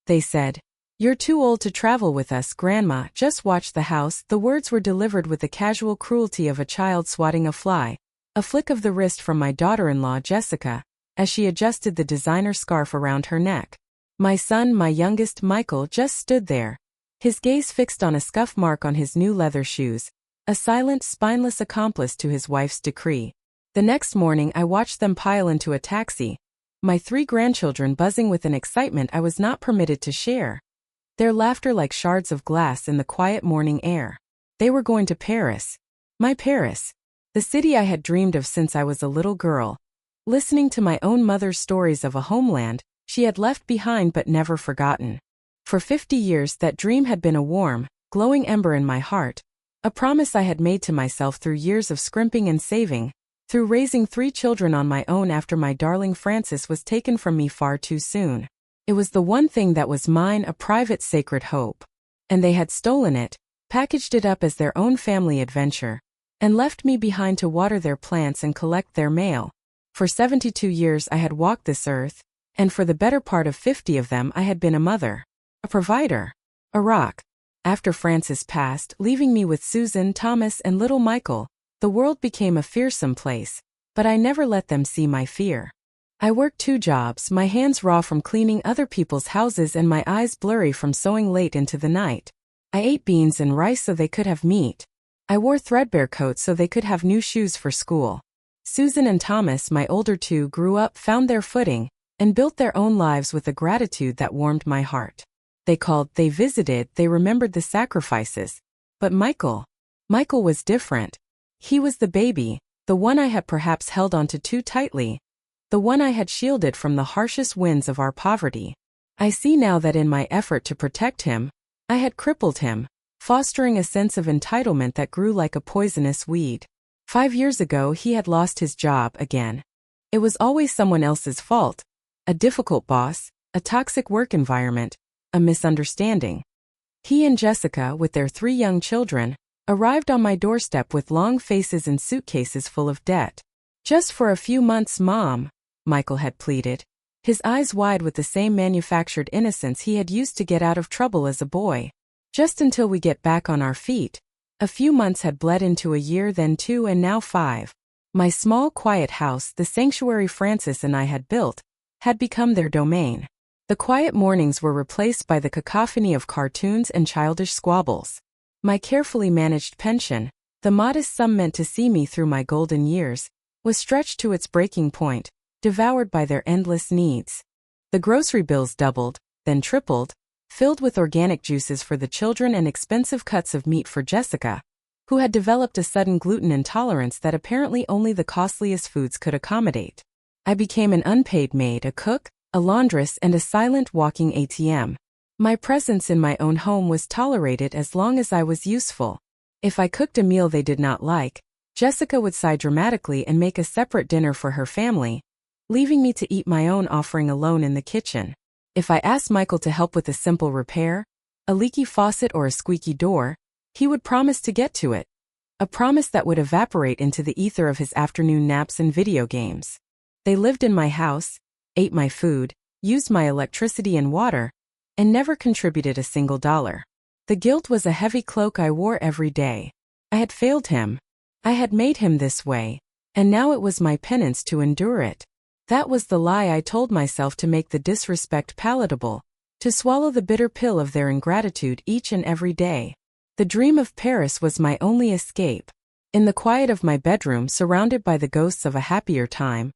They said. "You're too old to travel with us, Grandma, just watch the house." The words were delivered with the casual cruelty of a child swatting a fly. A flick of the wrist from my daughter-in-law, Jessica, as she adjusted the designer scarf around her neck. My son, my youngest, Michael, just stood there, his gaze fixed on a scuff mark on his new leather shoes, a silent, spineless accomplice to his wife's decree. The next morning I watched them pile into a taxi, my 3 grandchildren buzzing with an excitement I was not permitted to share. Their laughter like shards of glass in the quiet morning air. They were going to Paris. My Paris. The city I had dreamed of since I was a little girl. Listening to my own mother's stories of a homeland she had left behind but never forgotten. For 50 years that dream had been a warm, glowing ember in my heart, a promise I had made to myself through years of scrimping and saving, through raising 3 children on my own after my darling Francis was taken from me far too soon. It was the one thing that was mine, a private sacred hope. And they had stolen it, packaged it up as their own family adventure, and left me behind to water their plants and collect their mail. For 72 years I had walked this earth, and for the better part of 50 of them I had been a mother, a provider, a rock. After Francis passed, leaving me with Susan, Thomas, and little Michael, the world became a fearsome place, but I never let them see my fear. I worked 2 jobs, my hands raw from cleaning other people's houses and my eyes blurry from sewing late into the night. I ate beans and rice so they could have meat. I wore threadbare coats so they could have new shoes for school. Susan and Thomas, my older 2, grew up, found their footing, and built their own lives with a gratitude that warmed my heart. They called, they visited, they remembered the sacrifices. But Michael was different. He was the baby, the one I had perhaps held onto too tightly, the one I had shielded from the harshest winds of our poverty. I see now that in my effort to protect him, I had crippled him, fostering a sense of entitlement that grew like a poisonous weed. 5 years ago he had lost his job again. It was always someone else's fault. A difficult boss, a toxic work environment, a misunderstanding. He and Jessica, with their 3 young children, arrived on my doorstep with long faces and suitcases full of debt. "Just for a few months, Mom," Michael had pleaded, his eyes wide with the same manufactured innocence he had used to get out of trouble as a boy. "Just until we get back on our feet." A few months had bled into a year, then 2, and now 5. My small, quiet house, the sanctuary Francis and I had built, had become their domain. The quiet mornings were replaced by the cacophony of cartoons and childish squabbles. My carefully managed pension, the modest sum meant to see me through my golden years, was stretched to its breaking point, devoured by their endless needs. The grocery bills doubled, then tripled, filled with organic juices for the children and expensive cuts of meat for Jessica, who had developed a sudden gluten intolerance that apparently only the costliest foods could accommodate. I became an unpaid maid, a cook, a laundress, and a silent walking ATM. My presence in my own home was tolerated as long as I was useful. If I cooked a meal they did not like, Jessica would sigh dramatically and make a separate dinner for her family, leaving me to eat my own offering alone in the kitchen. If I asked Michael to help with a simple repair, a leaky faucet or a squeaky door, he would promise to get to it. A promise that would evaporate into the ether of his afternoon naps and video games. They lived in my house, ate my food, used my electricity and water, and never contributed a single dollar. The guilt was a heavy cloak I wore every day. I had failed him. I had made him this way, and now it was my penance to endure it. That was the lie I told myself to make the disrespect palatable, to swallow the bitter pill of their ingratitude each and every day. The dream of Paris was my only escape. In the quiet of my bedroom, surrounded by the ghosts of a happier time,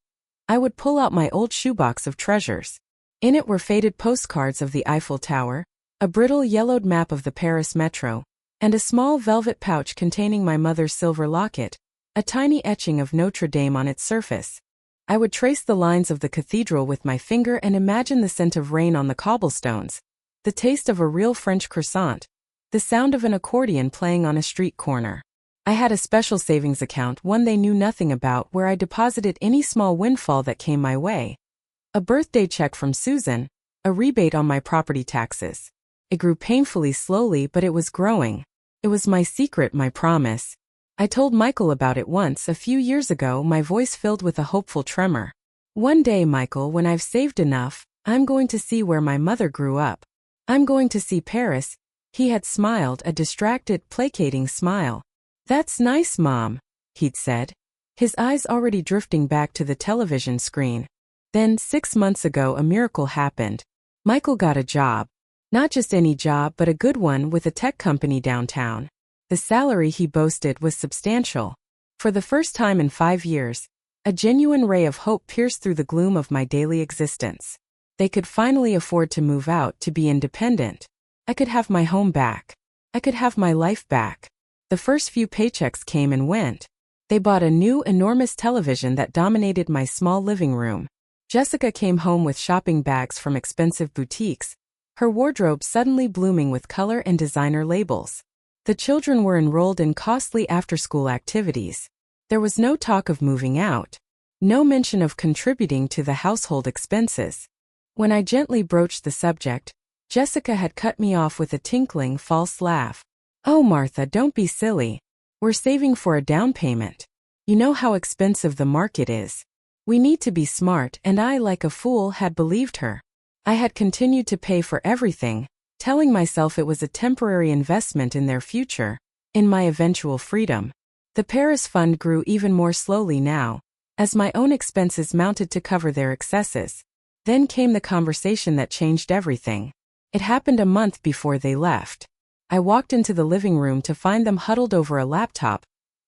I would pull out my old shoebox of treasures. In it were faded postcards of the Eiffel Tower, a brittle yellowed map of the Paris metro, and a small velvet pouch containing my mother's silver locket, a tiny etching of Notre Dame on its surface. I would trace the lines of the cathedral with my finger and imagine the scent of rain on the cobblestones, the taste of a real French croissant, the sound of an accordion playing on a street corner. I had a special savings account, one they knew nothing about, where I deposited any small windfall that came my way. A birthday check from Susan, a rebate on my property taxes. It grew painfully slowly, but it was growing. It was my secret, my promise. I told Michael about it once a few years ago, my voice filled with a hopeful tremor. "One day, Michael, when I've saved enough, I'm going to see where my mother grew up. I'm going to see Paris. He had smiled, a distracted, placating smile. That's nice, Mom, he'd said, his eyes already drifting back to the television screen. Then, 6 months ago, a miracle happened. Michael got a job. Not just any job, but a good one with a tech company downtown. The salary he boasted was substantial. For the first time in 5 years, a genuine ray of hope pierced through the gloom of my daily existence. They could finally afford to move out, to be independent. I could have my home back. I could have my life back. The first few paychecks came and went. They bought a new, enormous television that dominated my small living room. Jessica came home with shopping bags from expensive boutiques, her wardrobe suddenly blooming with color and designer labels. The children were enrolled in costly after-school activities. There was no talk of moving out. No mention of contributing to the household expenses. When I gently broached the subject, Jessica had cut me off with a tinkling, false laugh. Oh, Martha, don't be silly. We're saving for a down payment. You know how expensive the market is. We need to be smart, and I, like a fool, had believed her. I had continued to pay for everything, telling myself it was a temporary investment in their future, in my eventual freedom. The Paris fund grew even more slowly now, as my own expenses mounted to cover their excesses. Then came the conversation that changed everything. It happened a month before they left. I walked into the living room to find them huddled over a laptop,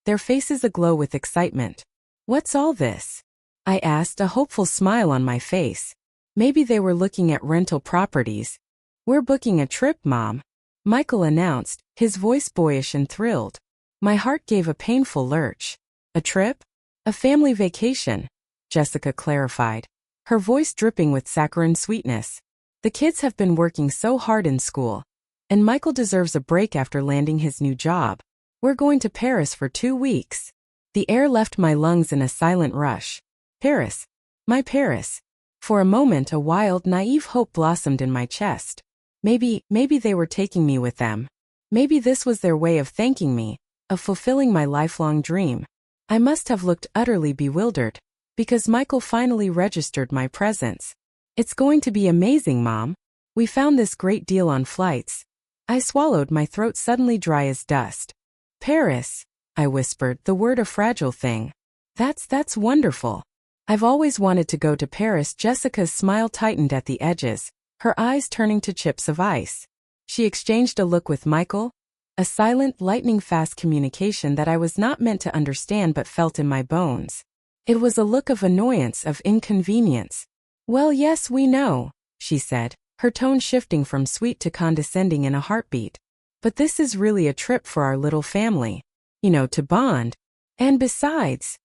their faces aglow with excitement. What's all this? I asked, a hopeful smile on my face. Maybe they were looking at rental properties. We're booking a trip, Mom, Michael announced, his voice boyish and thrilled. My heart gave a painful lurch. A trip? A family vacation, Jessica clarified, her voice dripping with saccharine sweetness. The kids have been working so hard in school, and Michael deserves a break after landing his new job. We're going to Paris for 2 weeks. The air left my lungs in a silent rush. Paris. My Paris. For a moment, a wild, naive hope blossomed in my chest. Maybe they were taking me with them. Maybe this was their way of thanking me, of fulfilling my lifelong dream. I must have looked utterly bewildered, because Michael finally registered my presence. It's going to be amazing, Mom. We found this great deal on flights. I swallowed, my throat suddenly dry as dust. Paris, I whispered, the word a fragile thing. That's wonderful. I've always wanted to go to Paris. Jessica's smile tightened at the edges, her eyes turning to chips of ice. She exchanged a look with Michael, a silent, lightning-fast communication that I was not meant to understand but felt in my bones. It was a look of annoyance, of inconvenience. Well, yes, we know, she said, her tone shifting from sweet to condescending in a heartbeat. But this is really a trip for our little family. You know, to bond. And besides,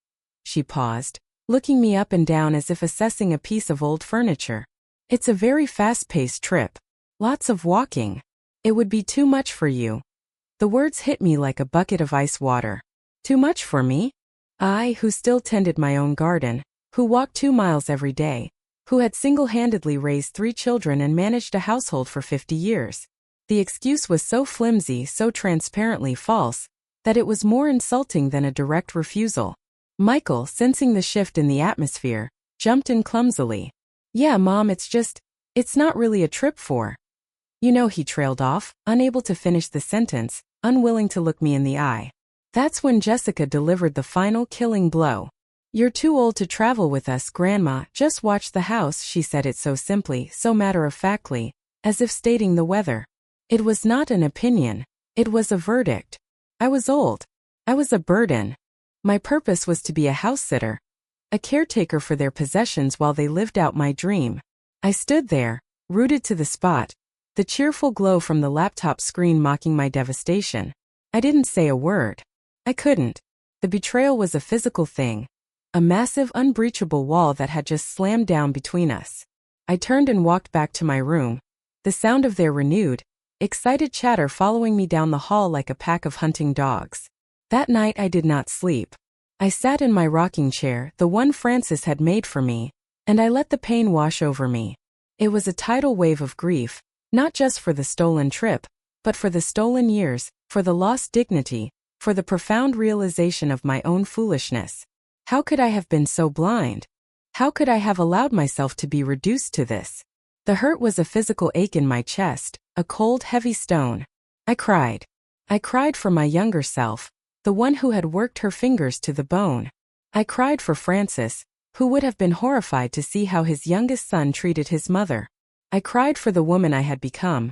she paused, looking me up and down as if assessing a piece of old furniture. It's a very fast-paced trip. Lots of walking. It would be too much for you. The words hit me like a bucket of ice water. Too much for me? I, who still tended my own garden, who walked 2 miles every day, who had single-handedly raised 3 children and managed a household for 50 years. The excuse was so flimsy, so transparently false, that it was more insulting than a direct refusal. Michael, sensing the shift in the atmosphere, jumped in clumsily. Yeah, Mom, it's not really a trip for. You know, he trailed off, unable to finish the sentence, unwilling to look me in the eye. That's when Jessica delivered the final killing blow. You're too old to travel with us, Grandma, just watch the house. She said it so simply, so matter-of-factly, as if stating the weather. It was not an opinion. It was a verdict. I was old. I was a burden. My purpose was to be a house-sitter, a caretaker for their possessions while they lived out my dream. I stood there, rooted to the spot, the cheerful glow from the laptop screen mocking my devastation. I didn't say a word. I couldn't. The betrayal was a physical thing, a massive, unbreachable wall that had just slammed down between us. I turned and walked back to my room, the sound of their renewed, excited chatter following me down the hall like a pack of hunting dogs. That night I did not sleep. I sat in my rocking chair, the one Francis had made for me, and I let the pain wash over me. It was a tidal wave of grief, not just for the stolen trip, but for the stolen years, for the lost dignity, for the profound realization of my own foolishness. How could I have been so blind? How could I have allowed myself to be reduced to this? The hurt was a physical ache in my chest, a cold, heavy stone. I cried. I cried for my younger self, the one who had worked her fingers to the bone. I cried for Francis, who would have been horrified to see how his youngest son treated his mother. I cried for the woman I had become.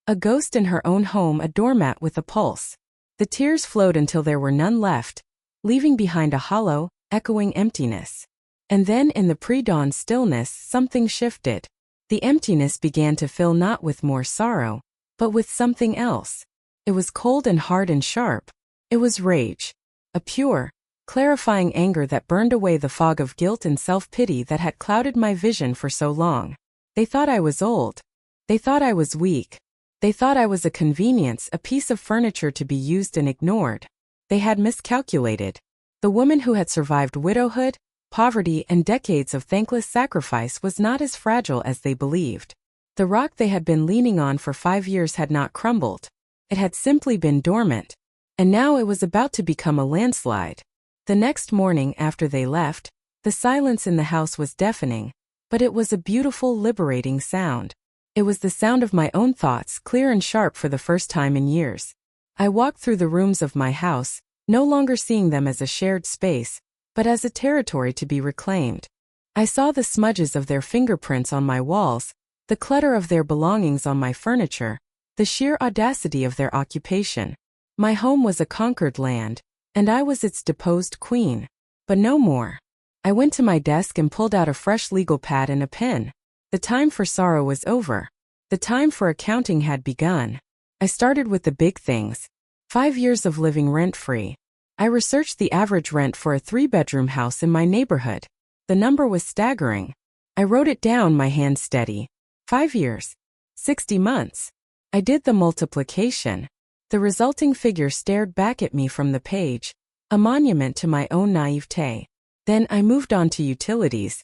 A ghost in her own home, a doormat with a pulse. The tears flowed until there were none left, leaving behind a hollow, echoing emptiness. And then in the pre-dawn stillness something shifted. The emptiness began to fill not with more sorrow, but with something else. It was cold and hard and sharp. It was rage. A pure, clarifying anger that burned away the fog of guilt and self-pity that had clouded my vision for so long. They thought I was old. They thought I was weak. They thought I was a convenience, a piece of furniture to be used and ignored. They had miscalculated. The woman who had survived widowhood, poverty, and decades of thankless sacrifice was not as fragile as they believed. The rock they had been leaning on for 5 years had not crumbled. It had simply been dormant. And now it was about to become a landslide. The next morning after they left, the silence in the house was deafening, but it was a beautiful, liberating sound. It was the sound of my own thoughts, clear and sharp for the first time in years. I walked through the rooms of my house, no longer seeing them as a shared space, but as a territory to be reclaimed. I saw the smudges of their fingerprints on my walls, the clutter of their belongings on my furniture, the sheer audacity of their occupation. My home was a conquered land, and I was its deposed queen. But no more. I went to my desk and pulled out a fresh legal pad and a pen. The time for sorrow was over. The time for accounting had begun. I started with the big things. 5 years of living rent-free. I researched the average rent for a 3-bedroom house in my neighborhood. The number was staggering. I wrote it down, my hand steady. 5 years. 60 months. I did the multiplication. The resulting figure stared back at me from the page, a monument to my own naivete. Then I moved on to utilities.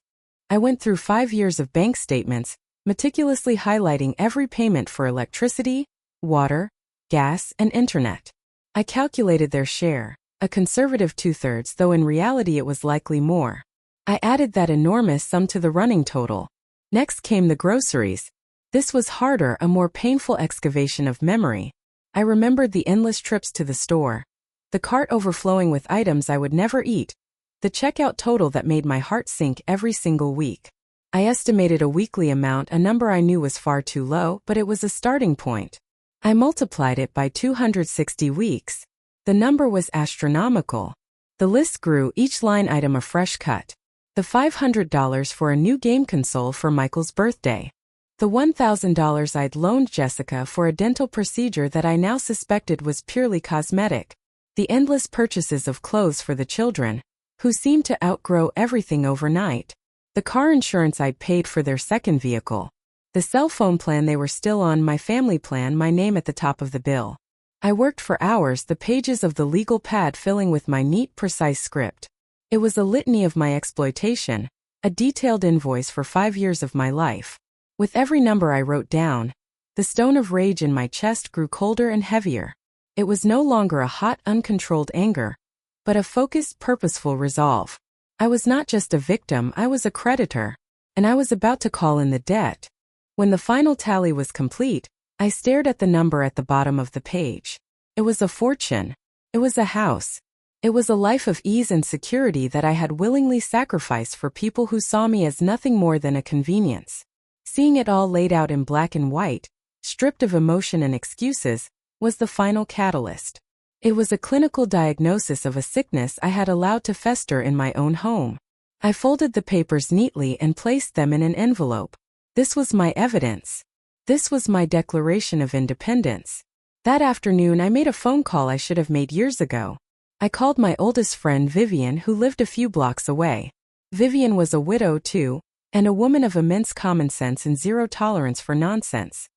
I went through 5 years of bank statements, meticulously highlighting every payment for electricity, water, gas, and internet. I calculated their share, a conservative 2/3, though in reality it was likely more. I added that enormous sum to the running total. Next came the groceries. This was harder, a more painful excavation of memory. I remembered the endless trips to the store, the cart overflowing with items I would never eat, the checkout total that made my heart sink every single week. I estimated a weekly amount, a number I knew was far too low, but it was a starting point. I multiplied it by 260 weeks. The number was astronomical. The list grew, each line item a fresh cut. The $500 for a new game console for Michael's birthday. The $1,000 I'd loaned Jessica for a dental procedure that I now suspected was purely cosmetic. The endless purchases of clothes for the children, who seemed to outgrow everything overnight. The car insurance I'd paid for their second vehicle. The cell phone plan they were still on, my family plan, my name at the top of the bill. I worked for hours, the pages of the legal pad filling with my neat, precise script. It was a litany of my exploitation, a detailed invoice for 5 years of my life. With every number I wrote down, the stone of rage in my chest grew colder and heavier. It was no longer a hot, uncontrolled anger, but a focused, purposeful resolve. I was not just a victim, I was a creditor, and I was about to call in the debt. When the final tally was complete, I stared at the number at the bottom of the page. It was a fortune. It was a house. It was a life of ease and security that I had willingly sacrificed for people who saw me as nothing more than a convenience. Seeing it all laid out in black and white, stripped of emotion and excuses, was the final catalyst. It was a clinical diagnosis of a sickness I had allowed to fester in my own home. I folded the papers neatly and placed them in an envelope. This was my evidence. This was my declaration of independence. That afternoon I made a phone call I should have made years ago. I called my oldest friend Vivian, who lived a few blocks away. Vivian was a widow too, and a woman of immense common sense and zero tolerance for nonsense.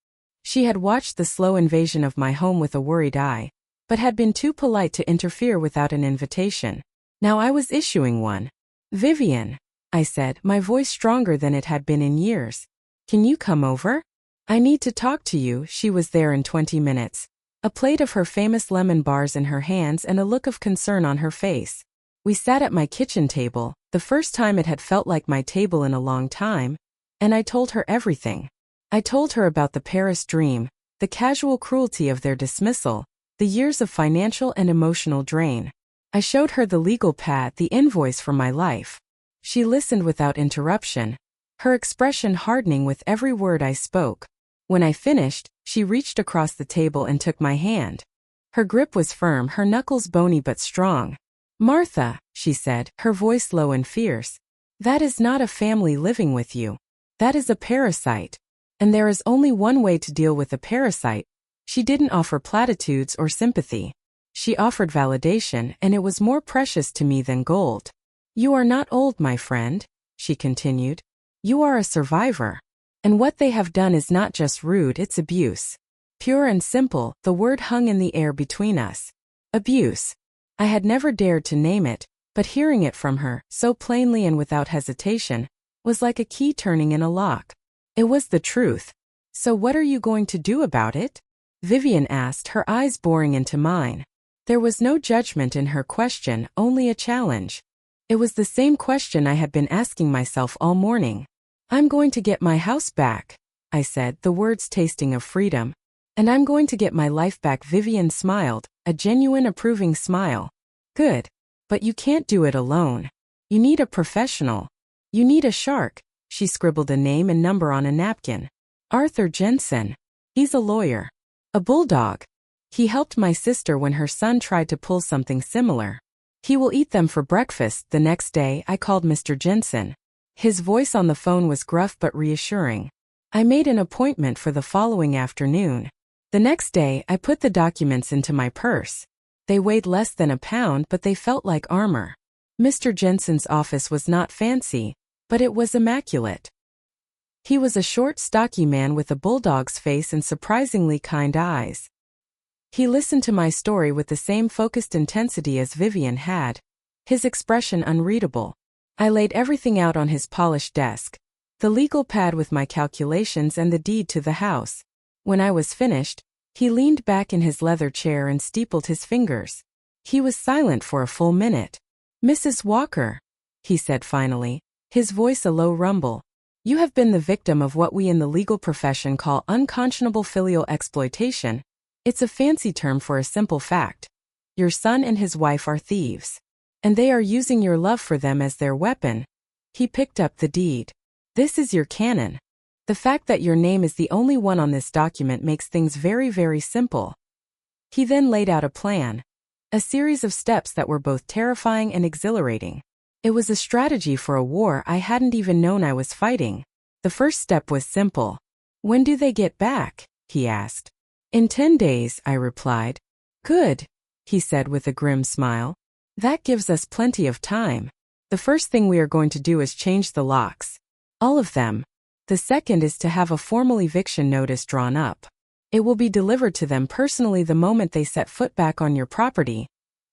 She had watched the slow invasion of my home with a worried eye, but had been too polite to interfere without an invitation. Now I was issuing one. "Vivian," I said, my voice stronger than it had been in years. "Can you come over? I need to talk to you." She was there in 20 minutes. A plate of her famous lemon bars in her hands and a look of concern on her face. We sat at my kitchen table, the first time it had felt like my table in a long time, and I told her everything. I told her about the Paris dream, the casual cruelty of their dismissal, the years of financial and emotional drain. I showed her the legal pad, the invoice for my life. She listened without interruption, her expression hardening with every word I spoke. When I finished, she reached across the table and took my hand. Her grip was firm, her knuckles bony but strong. "Martha," she said, her voice low and fierce, "that is not a family living with you. That is a parasite. And there is only one way to deal with a parasite." She didn't offer platitudes or sympathy. She offered validation, and it was more precious to me than gold. "You are not old, my friend," she continued. "You are a survivor. And what they have done is not just rude, it's abuse. Pure and simple, the word hung in the air between us. Abuse. I had never dared to name it, but hearing it from her, so plainly and without hesitation, was like a key turning in a lock. It was the truth. "So what are you going to do about it?" Vivian asked, her eyes boring into mine. There was no judgment in her question, only a challenge. It was the same question I had been asking myself all morning. "I'm going to get my house back," I said, the words tasting of freedom. "And I'm going to get my life back." Vivian smiled, a genuine approving smile. "Good. But you can't do it alone. You need a professional. You need a shark." She scribbled a name and number on a napkin. "Arthur Jensen. He's a lawyer. A bulldog. He helped my sister when her son tried to pull something similar. He will eat them for breakfast." The next day, I called Mr. Jensen. His voice on the phone was gruff but reassuring. I made an appointment for the following afternoon. The next day, I put the documents into my purse. They weighed less than a pound, but they felt like armor. Mr. Jensen's office was not fancy, but it was immaculate. He was a short, stocky man with a bulldog's face and surprisingly kind eyes. He listened to my story with the same focused intensity as Vivian had, his expression unreadable. I laid everything out on his polished desk, the legal pad with my calculations and the deed to the house. When I was finished, he leaned back in his leather chair and steepled his fingers. He was silent for a full minute. "Mrs. Walker," he said finally, his voice a low rumble, "you have been the victim of what we in the legal profession call unconscionable filial exploitation. It's a fancy term for a simple fact. Your son and his wife are thieves. And they are using your love for them as their weapon." He picked up the deed. "This is your canon. The fact that your name is the only one on this document makes things very, very simple." He then laid out a plan. A series of steps that were both terrifying and exhilarating. It was a strategy for a war I hadn't even known I was fighting. The first step was simple. "When do they get back?" he asked. "In 10 days, I replied. "Good," he said with a grim smile. "That gives us plenty of time. The first thing we are going to do is change the locks. All of them. The second is to have a formal eviction notice drawn up. It will be delivered to them personally the moment they set foot back on your property."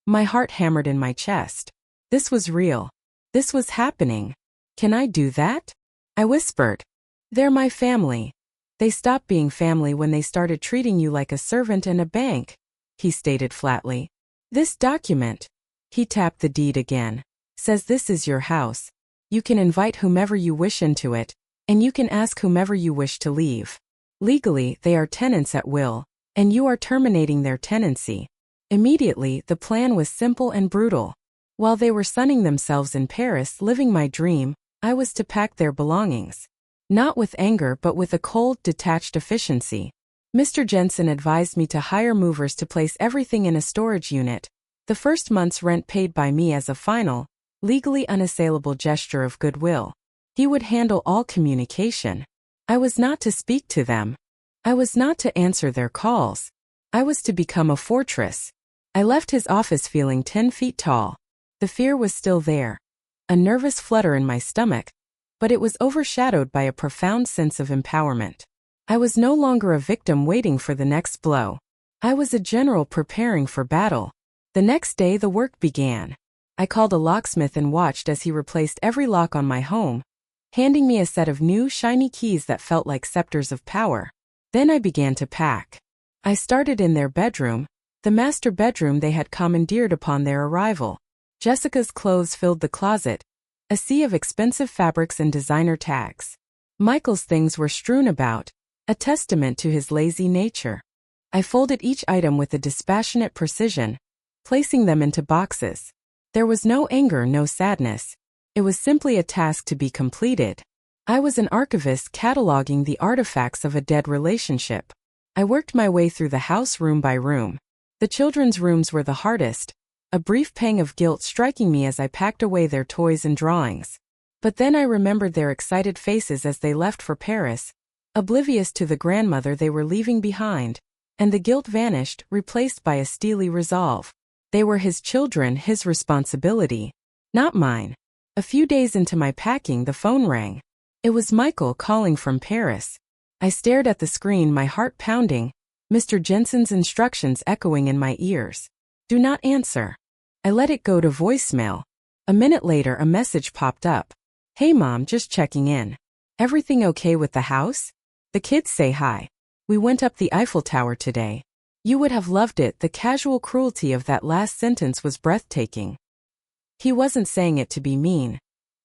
My heart hammered in my chest. This was real. This was happening. "Can I do that?" I whispered. "They're my family." "They stopped being family when they started treating you like a servant and a bank," he stated flatly. "This document," he tapped the deed again, "says this is your house. You can invite whomever you wish into it, and you can ask whomever you wish to leave. Legally, they are tenants at will, and you are terminating their tenancy." Immediately, the plan was simple and brutal. While they were sunning themselves in Paris, living my dream, I was to pack their belongings. Not with anger but with a cold, detached efficiency. Mr. Jensen advised me to hire movers to place everything in a storage unit, the first month's rent paid by me as a final, legally unassailable gesture of goodwill. He would handle all communication. I was not to speak to them. I was not to answer their calls. I was to become a fortress. I left his office feeling 10 feet tall. The fear was still there, a nervous flutter in my stomach, but it was overshadowed by a profound sense of empowerment. I was no longer a victim waiting for the next blow. I was a general preparing for battle. The next day the work began. I called a locksmith and watched as he replaced every lock on my home, handing me a set of new, shiny keys that felt like scepters of power. Then I began to pack. I started in their bedroom, the master bedroom they had commandeered upon their arrival. Jessica's clothes filled the closet, a sea of expensive fabrics and designer tags. Michael's things were strewn about, a testament to his lazy nature. I folded each item with a dispassionate precision, placing them into boxes. There was no anger, no sadness. It was simply a task to be completed. I was an archivist cataloging the artifacts of a dead relationship. I worked my way through the house room by room. The children's rooms were the hardest, a brief pang of guilt striking me as I packed away their toys and drawings. But then I remembered their excited faces as they left for Paris, oblivious to the grandmother they were leaving behind, and the guilt vanished, replaced by a steely resolve. They were his children, his responsibility, not mine. A few days into my packing, the phone rang. It was Michael calling from Paris. I stared at the screen, my heart pounding, Mr. Jensen's instructions echoing in my ears. Do not answer. I let it go to voicemail. A minute later, a message popped up. Hey Mom, just checking in. Everything okay with the house? The kids say hi. We went up the Eiffel Tower today. You would have loved it. The casual cruelty of that last sentence was breathtaking. He wasn't saying it to be mean.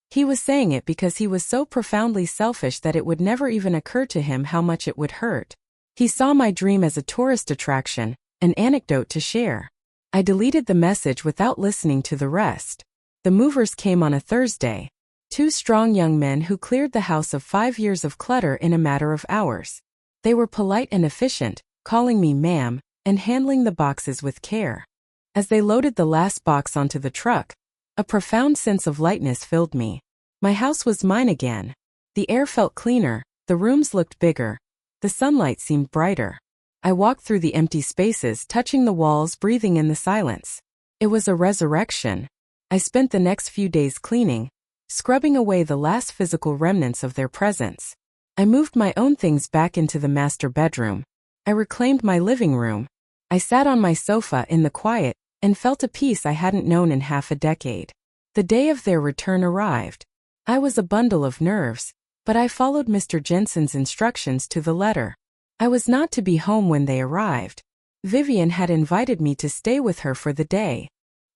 He was saying it because he was so profoundly selfish that it would never even occur to him how much it would hurt. He saw my dream as a tourist attraction, an anecdote to share. I deleted the message without listening to the rest. The movers came on a Thursday. 2 strong young men who cleared the house of 5 years of clutter in a matter of hours. They were polite and efficient, calling me ma'am, and handling the boxes with care. As they loaded the last box onto the truck, a profound sense of lightness filled me. My house was mine again. The air felt cleaner, the rooms looked bigger, the sunlight seemed brighter. I walked through the empty spaces, touching the walls, breathing in the silence. It was a resurrection. I spent the next few days cleaning, scrubbing away the last physical remnants of their presence. I moved my own things back into the master bedroom. I reclaimed my living room. I sat on my sofa in the quiet and felt a peace I hadn't known in half a decade. The day of their return arrived. I was a bundle of nerves, but I followed Mr. Jensen's instructions to the letter. I was not to be home when they arrived. Vivian had invited me to stay with her for the day.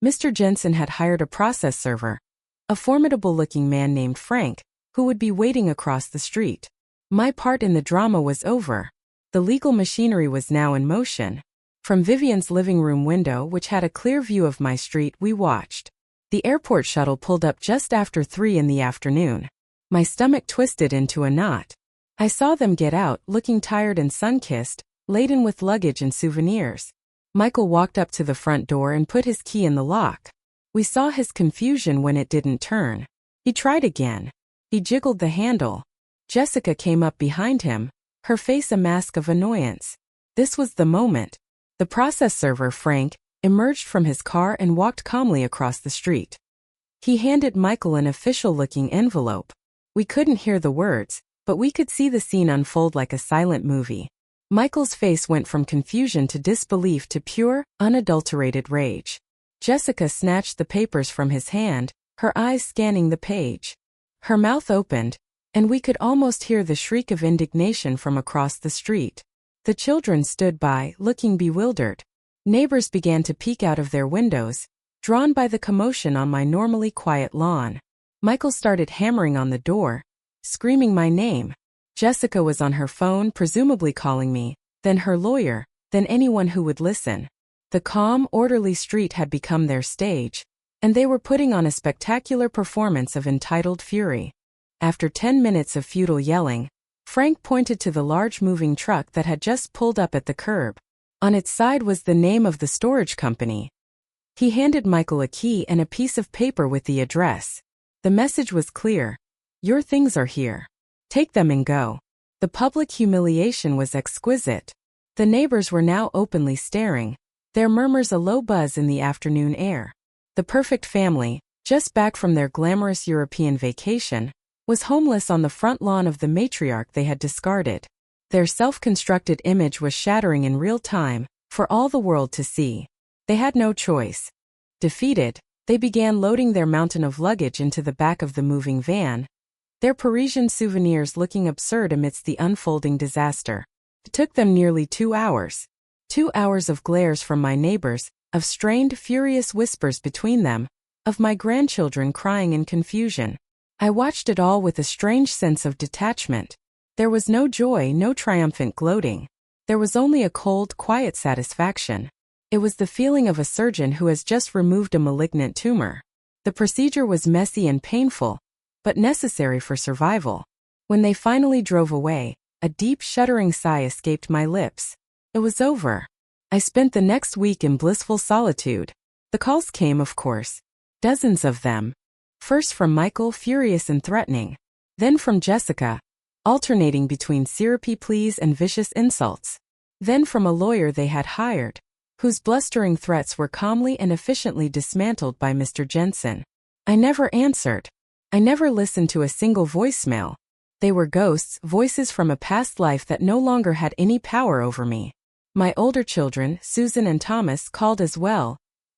Mr. Jensen had hired a process server, a formidable-looking man named Frank, who would be waiting across the street. My part in the drama was over. The legal machinery was now in motion. From Vivian's living room window, which had a clear view of my street, we watched. The airport shuttle pulled up just after 3 in the afternoon. My stomach twisted into a knot. I saw them get out, looking tired and sun-kissed, laden with luggage and souvenirs. Michael walked up to the front door and put his key in the lock. We saw his confusion when it didn't turn. He tried again. He jiggled the handle. Jessica came up behind him, her face a mask of annoyance. This was the moment. The process server, Frank, emerged from his car and walked calmly across the street. He handed Michael an official-looking envelope. We couldn't hear the words, but we could see the scene unfold like a silent movie. Michael's face went from confusion to disbelief to pure, unadulterated rage. Jessica snatched the papers from his hand, her eyes scanning the page. Her mouth opened, and we could almost hear the shriek of indignation from across the street. The children stood by, looking bewildered. Neighbors began to peek out of their windows, drawn by the commotion on my normally quiet lawn. Michael started hammering on the door, screaming my name. Jessica was on her phone, presumably calling me, then her lawyer, then anyone who would listen. The calm, orderly street had become their stage, and they were putting on a spectacular performance of entitled fury. After 10 minutes of futile yelling, Frank pointed to the large moving truck that had just pulled up at the curb. On its side was the name of the storage company. He handed Michael a key and a piece of paper with the address. The message was clear. Your things are here. Take them and go. The public humiliation was exquisite. The neighbors were now openly staring, their murmurs a low buzz in the afternoon air. The perfect family, just back from their glamorous European vacation, was homeless on the front lawn of the matriarch they had discarded. Their self-constructed image was shattering in real time, for all the world to see. They had no choice. Defeated, they began loading their mountain of luggage into the back of the moving van, their Parisian souvenirs looking absurd amidst the unfolding disaster. It took them nearly 2 hours. 2 hours of glares from my neighbors, of strained, furious whispers between them, of my grandchildren crying in confusion. I watched it all with a strange sense of detachment. There was no joy, no triumphant gloating. There was only a cold, quiet satisfaction. It was the feeling of a surgeon who has just removed a malignant tumor. The procedure was messy and painful, but necessary for survival. When they finally drove away, a deep, shuddering sigh escaped my lips. It was over. I spent the next week in blissful solitude. The calls came, of course. Dozens of them. First from Michael, furious and threatening. Then from Jessica, alternating between syrupy pleas and vicious insults. Then from a lawyer they had hired, whose blustering threats were calmly and efficiently dismantled by Mr. Jensen. I never answered. I never listened to a single voicemail. They were ghosts, voices from a past life that no longer had any power over me. My older children, Susan and Thomas, called as well,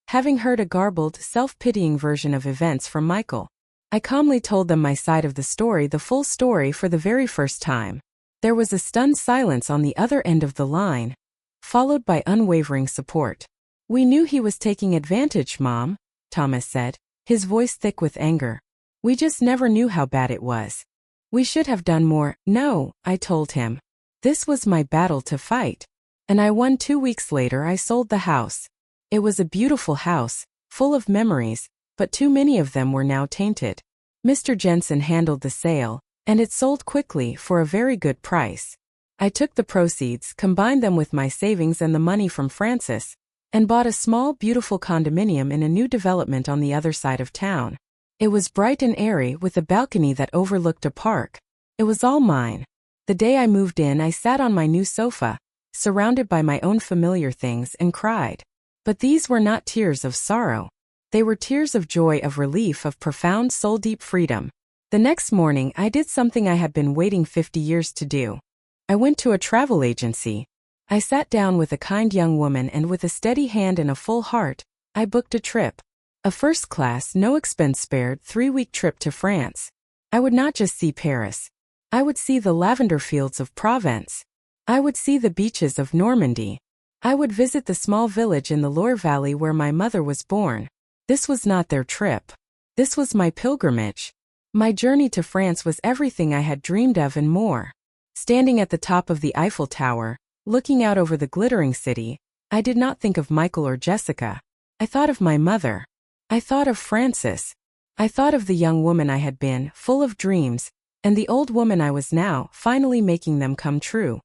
having heard a garbled, self-pitying version of events from Michael. I calmly told them my side of the story, the full story, for the very first time. There was a stunned silence on the other end of the line, followed by unwavering support. "We knew he was taking advantage, Mom," Thomas said, his voice thick with anger. "We just never knew how bad it was. We should have done more." "No," I told him. "This was my battle to fight. And I won." 2 weeks later I sold the house. It was a beautiful house, full of memories, but too many of them were now tainted. Mr. Jensen handled the sale, and it sold quickly for a very good price. I took the proceeds, combined them with my savings and the money from Francis, and bought a small, beautiful condominium in a new development on the other side of town. It was bright and airy, with a balcony that overlooked a park. It was all mine. The day I moved in, I sat on my new sofa, surrounded by my own familiar things, and cried. But these were not tears of sorrow. They were tears of joy, of relief, of profound, soul-deep freedom. The next morning, I did something I had been waiting 50 years to do. I went to a travel agency. I sat down with a kind young woman, and with a steady hand and a full heart, I booked a trip. A first-class, no-expense spared 3-week trip to France. I would not just see Paris. I would see the lavender fields of Provence. I would see the beaches of Normandy. I would visit the small village in the Loire Valley where my mother was born. This was not their trip. This was my pilgrimage. My journey to France was everything I had dreamed of and more. Standing at the top of the Eiffel Tower, looking out over the glittering city, I did not think of Michael or Jessica. I thought of my mother. I thought of Francis. I thought of the young woman I had been, full of dreams, and the old woman I was now, finally making them come true.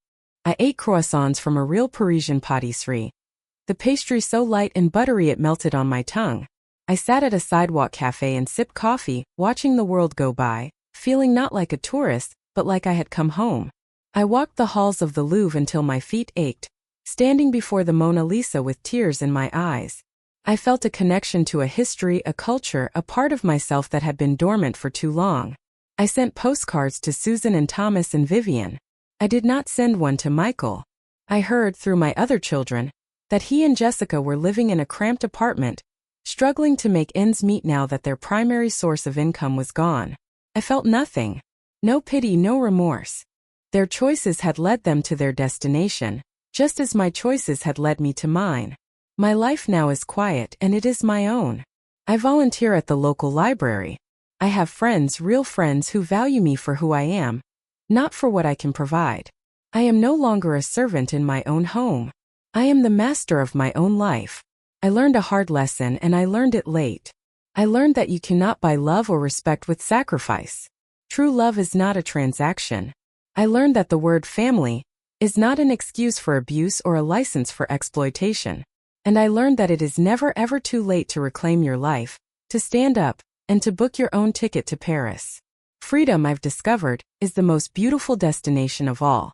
I ate croissants from a real Parisian pâtisserie. The pastry so light and buttery it melted on my tongue. I sat at a sidewalk cafe and sipped coffee, watching the world go by, feeling not like a tourist, but like I had come home. I walked the halls of the Louvre until my feet ached, standing before the Mona Lisa with tears in my eyes. I felt a connection to a history, a culture, a part of myself that had been dormant for too long. I sent postcards to Susan and Thomas and Vivian. I did not send one to Michael. I heard, through my other children, that he and Jessica were living in a cramped apartment, struggling to make ends meet now that their primary source of income was gone. I felt nothing. No pity, no remorse. Their choices had led them to their destination, just as my choices had led me to mine. My life now is quiet, and it is my own. I volunteer at the local library. I have friends, real friends, who value me for who I am, not for what I can provide. I am no longer a servant in my own home. I am the master of my own life. I learned a hard lesson, and I learned it late. I learned that you cannot buy love or respect with sacrifice. True love is not a transaction. I learned that the word family is not an excuse for abuse or a license for exploitation. And I learned that it is never ever too late to reclaim your life, to stand up, and to book your own ticket to Paris. Freedom, I've discovered, is the most beautiful destination of all.